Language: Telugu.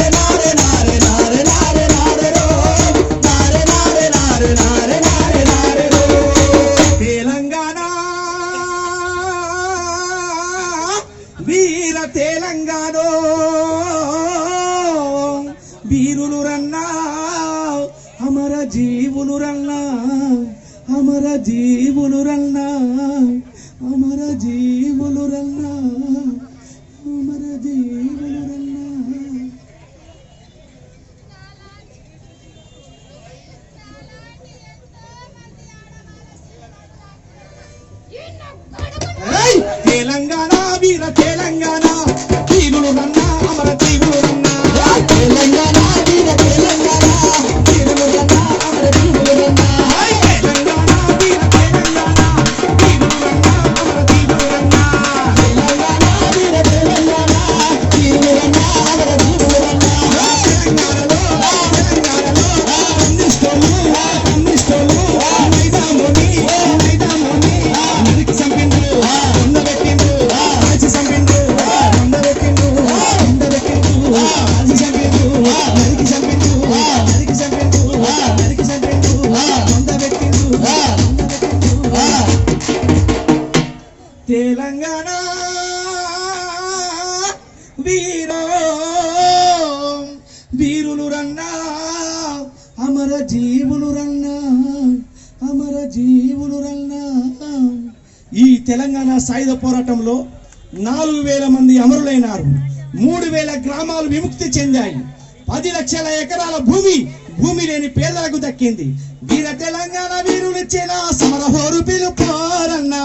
తెలంగాణ వీర తెలంగాణ వీరులు రన్నా అమర జీవులు రన్నా తెలంగాణ వీర తెలంగాణ వీరులు రన్నా అమర జీవులు రన్నా తెలంగాణ వీర తెలంగాణ వీరులు రన్నా అమర జీవులు రన్నా తెలంగాణ వీర తెలంగాణ వీరులు రన్నా అమర జీవులు రన్నా తెలంగాణలో కమ్యూనిస్టులు మైదామోని నరికి చంపిండ్రు తెలంగాణ వీరులు రన్నా అమర జీవులు రన్నా అమర జీవులు రన్నా. ఈ తెలంగాణ సాయుధ పోరాటంలో 4,000 మంది అమరులైనారు. 3,000 గ్రామాలు విముక్తి చెందాయి. 10 లక్షల ఎకరాల భూమి లేని పేదలకు దక్కింది. వీర తెలంగాణ వీరులిచ్చిన సమరహోరు పిలుపారన్నా.